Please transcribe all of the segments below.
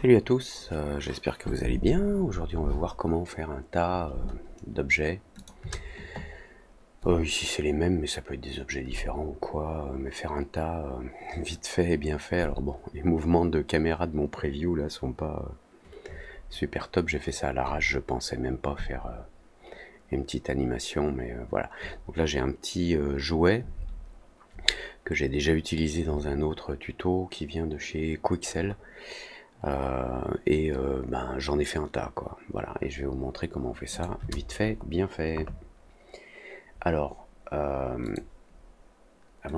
Salut à tous, j'espère que vous allez bien. Aujourd'hui on va voir comment faire un tas d'objets. Ici c'est les mêmes mais ça peut être des objets différents ou quoi. Mais faire un tas vite fait et bien fait. Alors bon, les mouvements de caméra de mon preview là sont pas super top. J'ai fait ça à l'arrache, je pensais même pas faire une petite animation, mais voilà. Donc là j'ai un petit jouet que j'ai déjà utilisé dans un autre tuto qui vient de chez Quixel. Ben, j'en ai fait un tas, quoi. Voilà, et je vais vous montrer comment on fait ça. Vite fait, bien fait. Alors, avant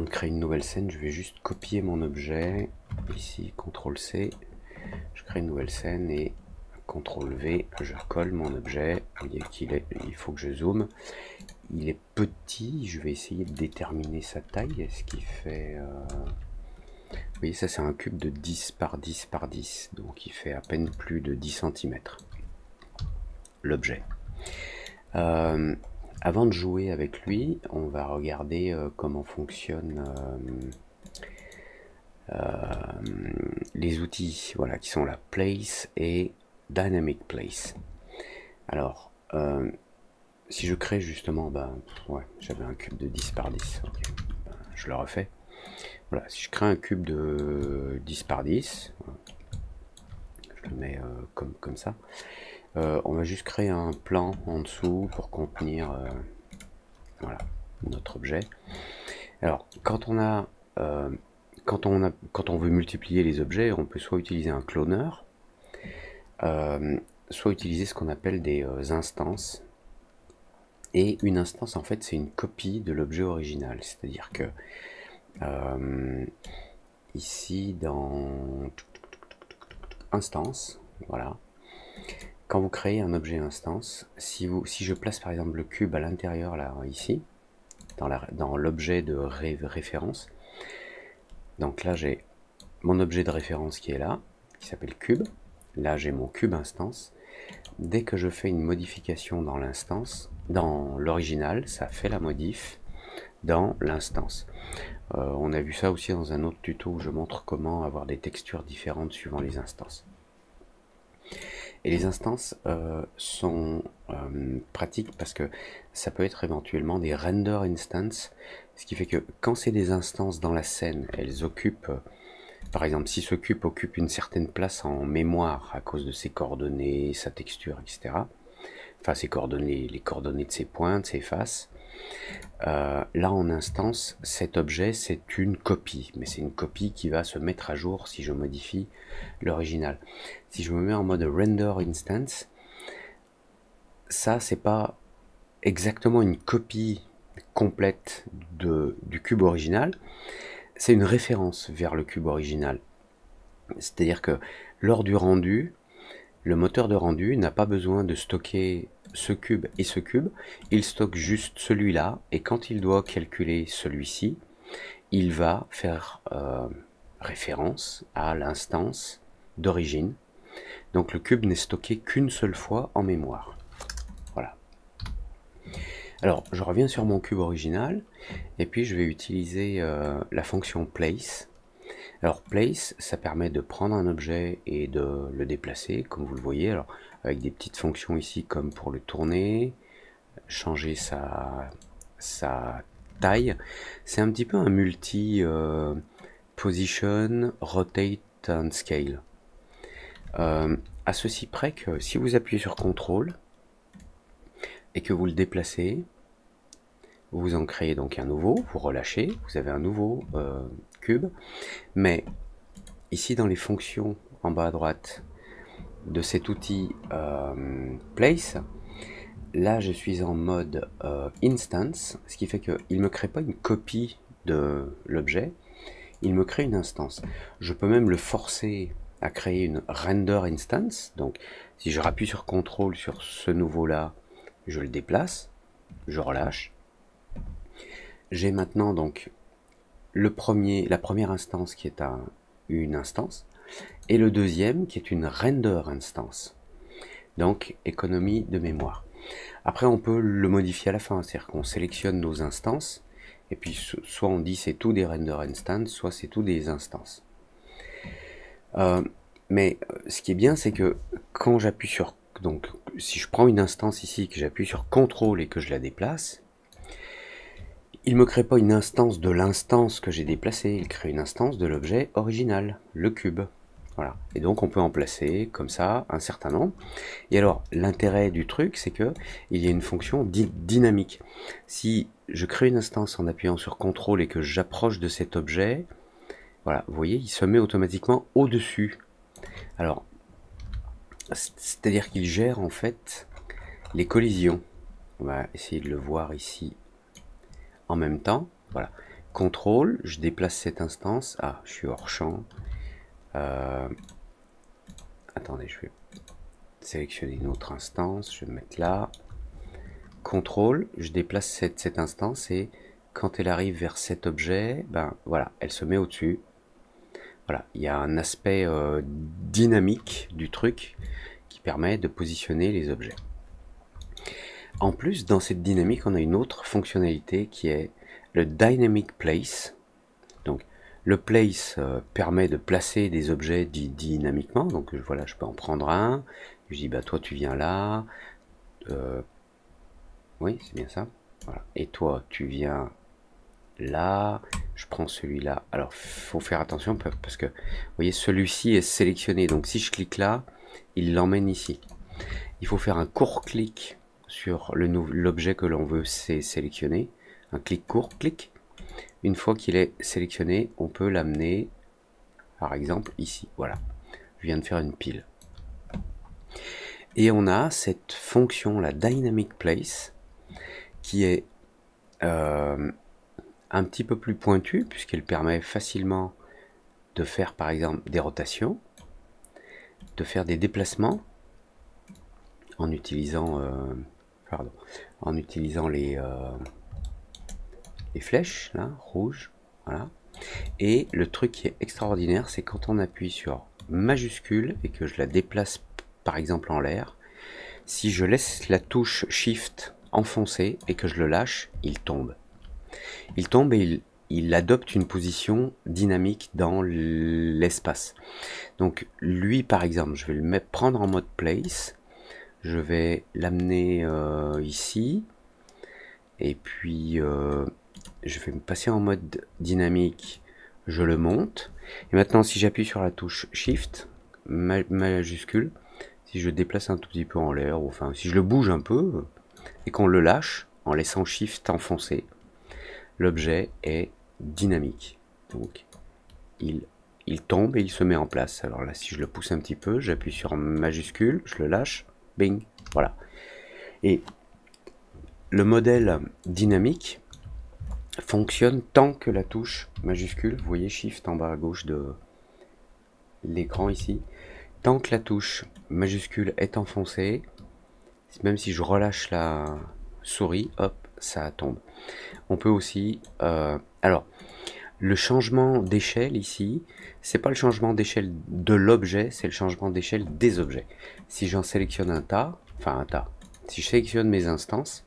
de créer une nouvelle scène, je vais juste copier mon objet. Ici, CTRL-C. Je crée une nouvelle scène et CTRL-V, je colle mon objet. Vous voyez qu'il est, il faut que je zoome. Il est petit, je vais essayer de déterminer sa taille. Est-ce qu'il fait... Vous voyez, ça c'est un cube de 10 par 10 par 10, donc il fait à peine plus de 10 cm, l'objet. Avant de jouer avec lui, on va regarder comment fonctionnent les outils, voilà, qui sont la Place et Dynamic Place. Alors, si je crée justement, ouais, j'avais un cube de 10 par 10, okay. Je le refais. Voilà, si je crée un cube de 10 par 10, je le mets comme ça, on va juste créer un plan en dessous pour contenir voilà, notre objet. Alors, quand on veut multiplier les objets, on peut soit utiliser un cloneur, soit utiliser ce qu'on appelle des instances. Et une instance, en fait, c'est une copie de l'objet original. C'est-à-dire que ici, dans instance, voilà, quand vous créez un objet instance, si je place par exemple le cube à l'intérieur, là, ici, dans l'objet de référence, donc là j'ai mon objet de référence qui est là, qui s'appelle cube, là j'ai mon cube instance. Dès que je fais une modification dans l'instance, dans l'original, ça fait la modif dans l'instance. On a vu ça aussi dans un autre tuto où je montre comment avoir des textures différentes suivant les instances. Et les instances sont pratiques parce que ça peut être éventuellement des render instances, ce qui fait que quand c'est des instances dans la scène, elles occupent, par exemple, si ce cube occupe une certaine place en mémoire à cause de ses coordonnées, sa texture, etc. Enfin, ses coordonnées, les coordonnées de ses points, de ses faces. Là, en instance, cet objet, c'est une copie, mais c'est une copie qui va se mettre à jour si je modifie l'original. Si je me mets en mode render instance, ça, c'est pas exactement une copie complète du cube original, c'est une référence vers le cube original. C'est-à-dire que lors du rendu, le moteur de rendu n'a pas besoin de stocker ce cube et ce cube, il stocke juste celui-là, et quand il doit calculer celui-ci, il va faire référence à l'instance d'origine. Donc le cube n'est stocké qu'une seule fois en mémoire. Voilà. Alors je reviens sur mon cube original, et puis je vais utiliser la fonction place. Alors place, ça permet de prendre un objet et de le déplacer, comme vous le voyez, alors avec des petites fonctions ici comme pour le tourner, changer sa taille. C'est un petit peu un multi position, rotate and scale. À ceci près que si vous appuyez sur CTRL et que vous le déplacez, vous en créez donc un nouveau, vous relâchez, vous avez un nouveau cube, mais ici dans les fonctions en bas à droite de cet outil place, là je suis en mode instance, ce qui fait qu'il ne me crée pas une copie de l'objet, il me crée une instance. Je peux même le forcer à créer une render instance, donc si je rappuie sur CTRL sur ce nouveau là, je le déplace, je relâche. J'ai maintenant donc la première instance qui est une instance, et le deuxième qui est une render instance. Donc économie de mémoire. Après on peut le modifier à la fin, c'est-à-dire qu'on sélectionne nos instances, et puis soit on dit c'est tout des render instances, soit c'est tout des instances. Mais ce qui est bien, c'est que quand j'appuie sur... Donc, si je prends une instance ici, que j'appuie sur CTRL et que je la déplace, il ne me crée pas une instance de l'instance que j'ai déplacée, il crée une instance de l'objet original, le cube. Voilà. Et donc on peut en placer comme ça un certain nombre. Et alors l'intérêt du truc, c'est que il y a une fonction dynamique. Si je crée une instance en appuyant sur CTRL et que j'approche de cet objet, voilà, vous voyez, il se met automatiquement au-dessus. Alors, c'est-à-dire qu'il gère en fait les collisions. On va essayer de le voir ici en même temps. Voilà. CTRL, je déplace cette instance. Ah, je suis hors champ. Attendez, je vais sélectionner une autre instance. Je vais me mettre là. CTRL, je déplace cette instance et quand elle arrive vers cet objet, ben voilà, elle se met au-dessus. Voilà, il y a un aspect dynamique du truc qui permet de positionner les objets. En plus, dans cette dynamique, on a une autre fonctionnalité qui est le Dynamic Place. Donc, le Place permet de placer des objets dynamiquement. Donc, voilà, je peux en prendre un. Je dis, bah, toi, tu viens là. Oui, c'est bien ça. Voilà. Et toi, tu viens là. Je prends celui-là. Alors, faut faire attention parce que, vous voyez, celui-ci est sélectionné. Donc, si je clique là, il l'emmène ici. Il faut faire un court clic sur l'objet que l'on veut sélectionner. Un clic court, clic. Une fois qu'il est sélectionné, on peut l'amener, par exemple, ici. Voilà. Je viens de faire une pile. Et on a cette fonction, la Dynamic Place, qui est un petit peu plus pointue, puisqu'elle permet facilement de faire, par exemple, des rotations, de faire des déplacements, en utilisant, les flèches, là, rouges, voilà. Et le truc qui est extraordinaire, c'est quand on appuie sur majuscule et que je la déplace, par exemple, en l'air, si je laisse la touche Shift enfoncée et que je le lâche, il tombe. Il tombe et il adopte une position dynamique dans l'espace. Donc lui, par exemple, je vais le prendre en mode place. Je vais l'amener ici. Et puis, je vais me passer en mode dynamique. Je le monte. Et maintenant, si j'appuie sur la touche Shift, majuscule, si je déplace un tout petit peu en l'air, ou enfin, si je le bouge un peu, et qu'on le lâche, en laissant Shift enfoncé, l'objet est dynamique. Donc, il tombe et il se met en place. Alors là, si je le pousse un petit peu, j'appuie sur majuscule, je le lâche, bing, voilà. Et le modèle dynamique fonctionne tant que la touche majuscule, vous voyez Shift en bas à gauche de l'écran ici, tant que la touche majuscule est enfoncée, même si je relâche la souris, hop, ça tombe. On peut aussi... alors, le changement d'échelle ici, c'est pas le changement d'échelle de l'objet, c'est le changement d'échelle des objets. Si j'en sélectionne un tas, si je sélectionne mes instances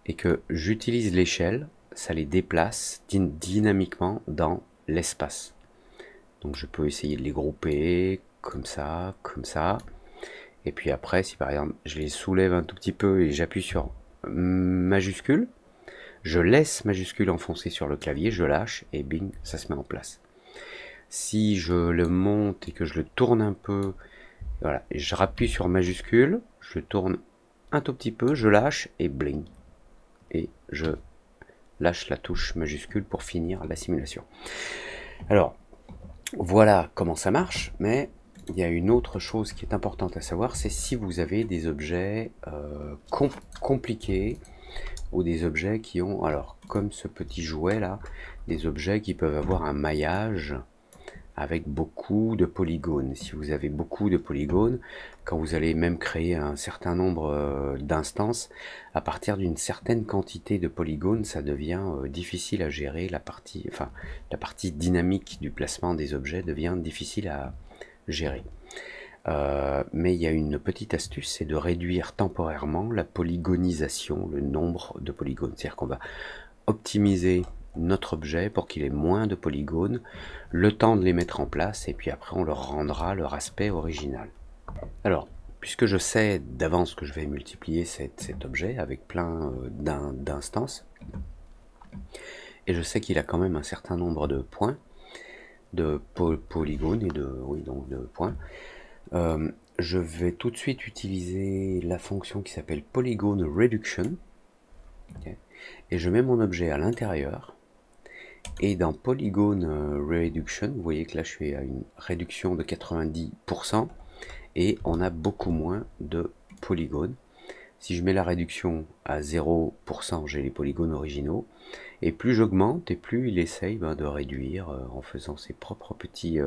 et que j'utilise l'échelle, ça les déplace dynamiquement dans l'espace. Donc je peux essayer de les grouper comme ça, comme ça. Et puis après, si par exemple je les soulève un tout petit peu et j'appuie sur majuscule, je laisse majuscule enfoncé sur le clavier, je lâche et bing, ça se met en place. Si je le monte et que je le tourne un peu, voilà, et je rappuie sur majuscule, je tourne un tout petit peu, je lâche et bling. Et je lâche la touche majuscule pour finir la simulation. Alors, voilà comment ça marche, mais il y a une autre chose qui est importante à savoir, c'est si vous avez des objets compliqués, ou des objets qui ont, alors comme ce petit jouet là, des objets qui peuvent avoir un maillage avec beaucoup de polygones. Si vous avez beaucoup de polygones, quand vous allez même créer un certain nombre d'instances, à partir d'une certaine quantité de polygones, ça devient difficile à gérer. La partie dynamique du placement des objets devient difficile à gérer. Mais il y a une petite astuce, c'est de réduire temporairement la polygonisation, le nombre de polygones. C'est-à-dire qu'on va optimiser notre objet pour qu'il ait moins de polygones, le temps de les mettre en place, et puis après on leur rendra leur aspect original. Alors, puisque je sais d'avance que je vais multiplier cet objet avec plein d'instances, et je sais qu'il a quand même un certain nombre de points, de polygones et donc de points, je vais tout de suite utiliser la fonction qui s'appelle Polygon Reduction, okay, et je mets mon objet à l'intérieur, et dans Polygon Reduction, vous voyez que là je suis à une réduction de 90%, et on a beaucoup moins de polygones. Si je mets la réduction à 0%, j'ai les polygones originaux, et plus j'augmente, et plus il essaye de réduire en faisant ses propres petits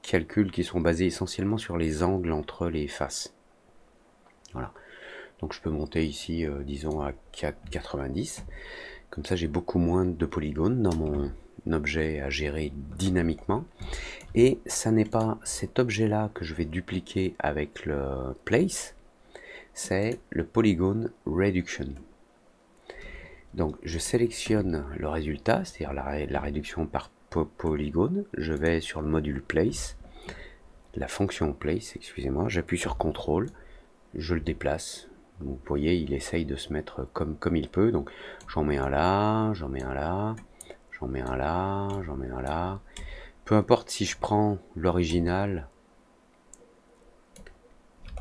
calculs qui sont basés essentiellement sur les angles entre les faces. Voilà. Donc je peux monter ici, disons à 90, comme ça j'ai beaucoup moins de polygones dans mon objet à gérer dynamiquement. Et ça n'est pas cet objet-là que je vais dupliquer avec le place, c'est le Polygon Reduction. Donc je sélectionne le résultat, c'est-à-dire la réduction par polygone, je vais sur le module place, la fonction place, excusez-moi, j'appuie sur CTRL, je le déplace. Vous voyez, il essaye de se mettre comme il peut, donc j'en mets un là, j'en mets un là, j'en mets un là, j'en mets un là. Peu importe si je prends l'original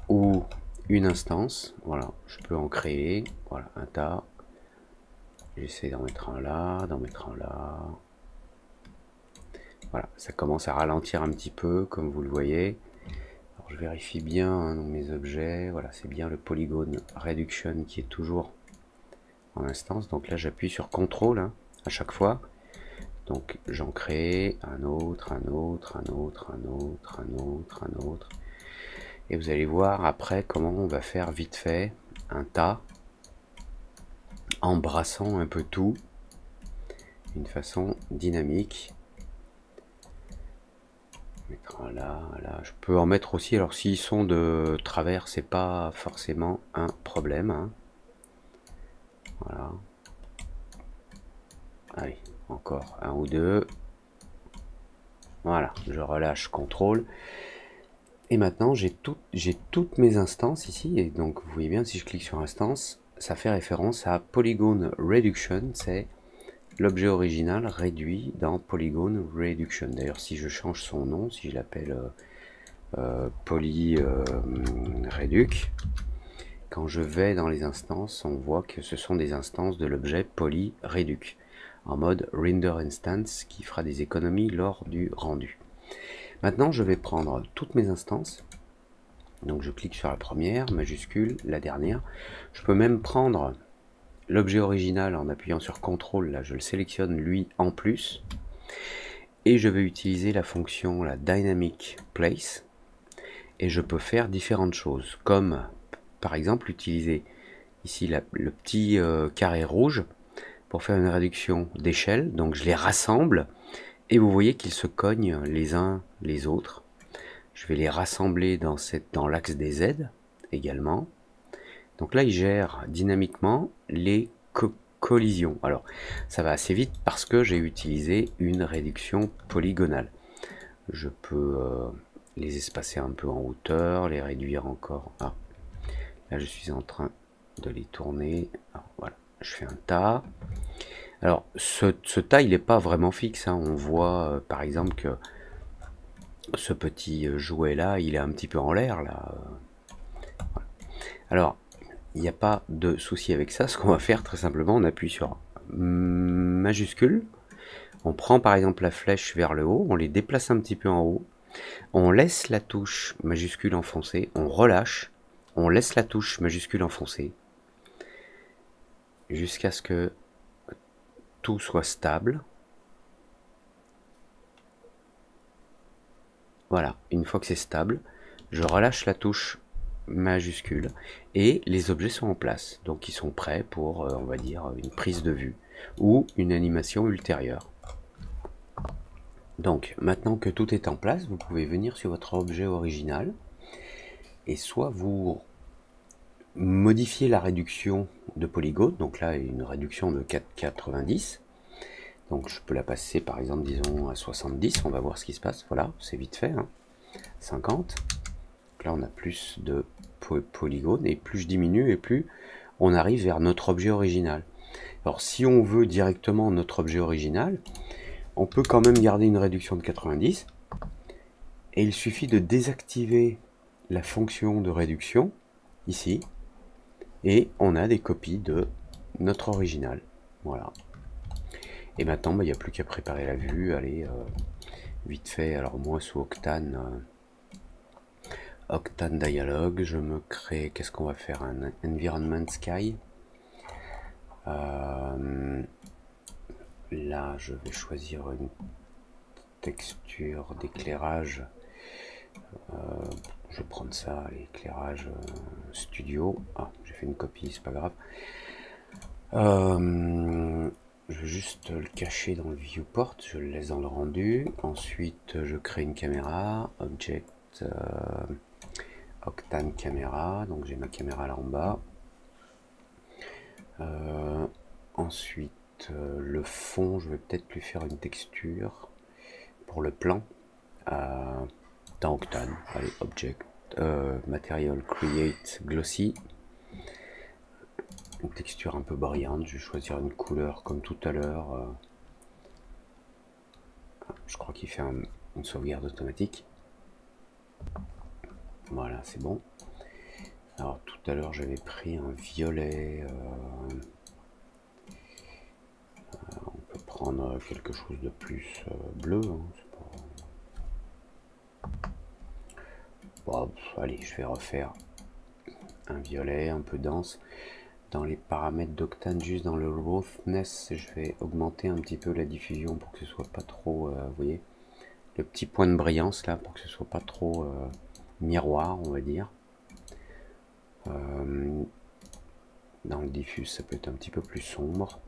ou une instance, voilà, je peux en créer, voilà, un tas. J'essaie d'en mettre un là, d'en mettre un là. Voilà, ça commence à ralentir un petit peu, comme vous le voyez. Alors, je vérifie bien dans mes objets, voilà, c'est bien le Polygon Reduction qui est toujours en instance. Donc là, j'appuie sur CTRL à chaque fois. Donc j'en crée un autre, un autre, un autre, un autre, un autre, un autre. Et vous allez voir après comment on va faire vite fait un tas en brassant un peu tout d'une façon dynamique. Mettre un là, là. Je peux en mettre aussi, alors s'ils sont de travers, c'est pas forcément un problème. Voilà. Allez, encore un ou deux. Voilà, je relâche CTRL. Et maintenant, j'ai toutes mes instances ici. Et donc, vous voyez bien, si je clique sur instance, ça fait référence à Polygon Reduction. C'est l'objet original réduit dans Polygon Reduction. D'ailleurs, si je change son nom, si je l'appelle Poly Reduc, quand je vais dans les instances, on voit que ce sont des instances de l'objet Poly Reduc en mode Render Instance qui fera des économies lors du rendu. Maintenant, je vais prendre toutes mes instances. Donc, je clique sur la première, majuscule, la dernière. Je peux même prendre l'objet original en appuyant sur CTRL. Là, je le sélectionne, lui, en plus. Et je vais utiliser la fonction la Dynamic Place. Et je peux faire différentes choses. Comme, par exemple, utiliser ici le petit carré rouge pour faire une réduction d'échelle. Donc, je les rassemble. Et vous voyez qu'ils se cognent les uns les autres. Je vais les rassembler dans l'axe des Z également. Donc là, il gère dynamiquement les collisions. Alors, ça va assez vite parce que j'ai utilisé une réduction polygonale. Je peux les espacer un peu en hauteur, les réduire encore. Ah, là, je suis en train de les tourner. Alors, voilà, je fais un tas. Alors, ce tas, il n'est pas vraiment fixe. On voit, par exemple, que ce petit jouet-là, il est un petit peu en l'air. Là. Voilà. Alors, il n'y a pas de souci avec ça. Ce qu'on va faire, très simplement, on appuie sur majuscule. On prend, par exemple, la flèche vers le haut. On les déplace un petit peu en haut. On laisse la touche majuscule enfoncée. On relâche. On laisse la touche majuscule enfoncée. Jusqu'à ce que tout soit stable. Voilà, une fois que c'est stable, je relâche la touche majuscule et les objets sont en place. Donc ils sont prêts pour, on va dire, une prise de vue ou une animation ultérieure. Donc maintenant que tout est en place, vous pouvez venir sur votre objet original et soit vous modifiez la réduction de polygone, donc là une réduction de 4,90, Donc je peux la passer par exemple, disons à 70, on va voir ce qui se passe. Voilà, c'est vite fait, hein. 50. Donc là on a plus de polygones, et plus je diminue et plus on arrive vers notre objet original. Alors si on veut directement notre objet original, on peut quand même garder une réduction de 90, et il suffit de désactiver la fonction de réduction ici, et on a des copies de notre original. Voilà. Et maintenant, il n'y a plus qu'à préparer la vue. Allez, vite fait. Alors moi, sous Octane, Octane Dialog, je me crée, qu'est-ce qu'on va faire? Un Environment Sky. Là, je vais choisir une texture d'éclairage. Je vais prendre ça, l'éclairage studio. Ah, j'ai fait une copie, c'est pas grave. Je vais juste le cacher dans le viewport, je le laisse dans le rendu. Ensuite, je crée une caméra, object, Octane caméra, donc j'ai ma caméra là en bas. Ensuite, le fond, je vais peut-être lui faire une texture pour le plan dans Octane. Allez, object, material, create, glossy. Une texture un peu brillante, je vais choisir une couleur comme tout à l'heure. Je crois qu'il fait une sauvegarde automatique. Voilà, c'est bon. Alors tout à l'heure j'avais pris un violet. On peut prendre quelque chose de plus bleu. Hein, bon, allez, je vais refaire un violet un peu dense. Dans les paramètres d'Octane, juste dans le roughness, je vais augmenter un petit peu la diffusion pour que ce soit pas trop, vous voyez, le petit point de brillance là, pour que ce soit pas trop miroir, on va dire. Dans le diffuse, ça peut être un petit peu plus sombre.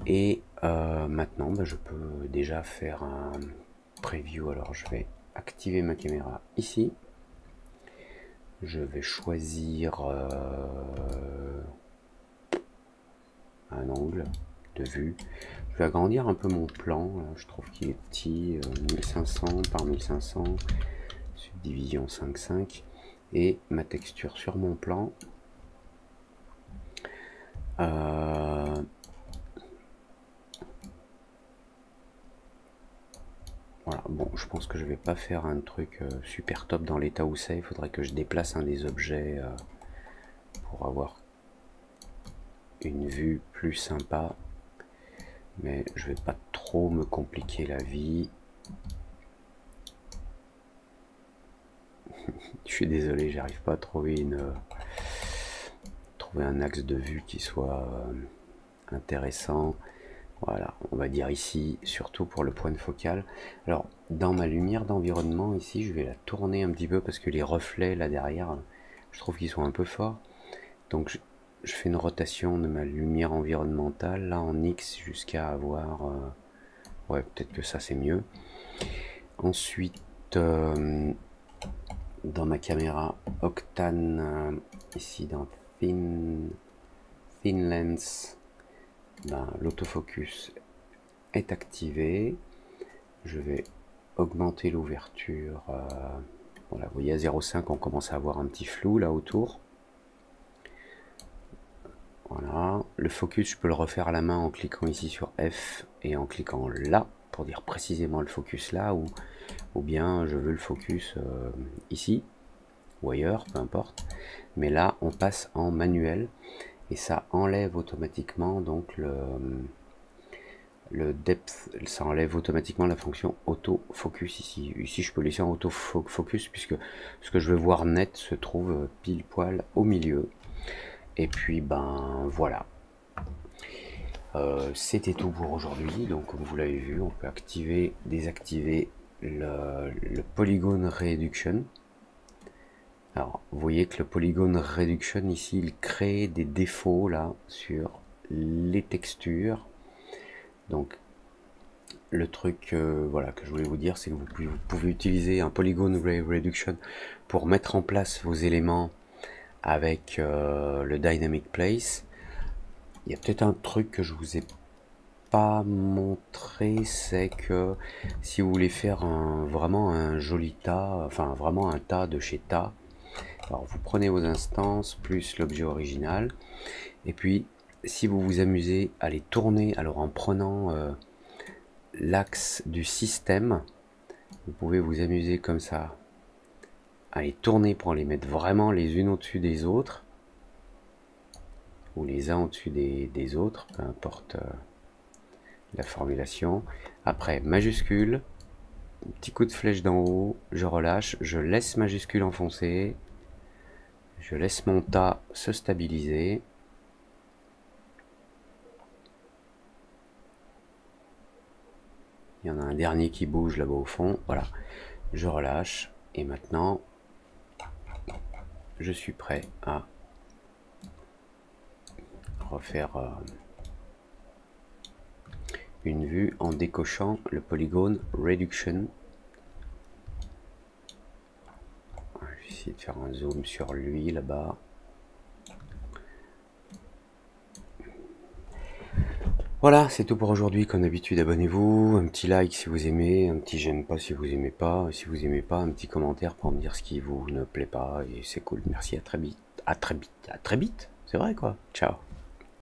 Et maintenant, je peux déjà faire un preview. Alors, je vais activer ma caméra ici. Je vais choisir un angle de vue. Je vais agrandir un peu mon plan. Je trouve qu'il est petit, 1500 par 1500, subdivision 5,5. Et ma texture sur mon plan. Voilà, bon, je pense que je vais pas faire un truc super top dans l'état où c'est. Il faudrait que je déplace un des objets pour avoir une vue plus sympa. Mais je vais pas trop me compliquer la vie. Je suis désolé, j'arrive pas à trouver un axe de vue qui soit intéressant. Voilà, on va dire ici, surtout pour le point de focal. Alors, dans ma lumière d'environnement, ici, je vais la tourner un petit peu parce que les reflets là derrière, je trouve qu'ils sont un peu forts. Donc, je fais une rotation de ma lumière environnementale, là en X, jusqu'à avoir... ouais, peut-être que ça, c'est mieux. Ensuite, dans ma caméra Octane, ici dans Thin Lens, l'autofocus est activé. Je vais augmenter l'ouverture. Voilà, vous voyez à 0,5 on commence à avoir un petit flou là autour. Voilà, le focus je peux le refaire à la main en cliquant ici sur F et en cliquant là pour dire précisément le focus là, ou bien je veux le focus ici ou ailleurs, peu importe. Mais là on passe en manuel et ça enlève automatiquement donc le depth, ça enlève automatiquement la fonction autofocus ici. Ici je peux laisser en autofocus puisque ce que je veux voir net se trouve pile poil au milieu. Et puis voilà, c'était tout pour aujourd'hui. Donc comme vous l'avez vu, on peut activer, désactiver le Polygon Reduction. Alors vous voyez que le Polygon Reduction ici, il crée des défauts là sur les textures. Donc le truc voilà, que je voulais vous dire, c'est que vous pouvez utiliser un Polygon Reduction pour mettre en place vos éléments avec le Dynamic Place. Il y a peut-être un truc que je vous ai pas montré, c'est que si vous voulez faire vraiment un joli tas, enfin vraiment un tas de chez tas, alors vous prenez vos instances plus l'objet original, et puis si vous vous amusez à les tourner, alors en prenant l'axe du système, vous pouvez vous amuser comme ça à les tourner pour les mettre vraiment les unes au-dessus des autres, ou les uns au-dessus des autres, peu importe la formulation. Après, majuscule, petit coup de flèche d'en haut, je relâche, je laisse majuscule enfoncée, je laisse mon tas se stabiliser. Il y en a un dernier qui bouge là-bas au fond, voilà. Je relâche, et maintenant, je suis prêt à refaire une vue en décochant le polygone reduction. Je vais essayer de faire un zoom sur lui là-bas. Voilà, c'est tout pour aujourd'hui. Comme d'habitude, abonnez-vous, un petit like si vous aimez, un petit j'aime pas si vous aimez pas, si vous aimez pas, un petit commentaire pour me dire ce qui vous ne plaît pas, et c'est cool. Merci, à très vite, à très vite, à très vite, c'est vrai quoi. Ciao.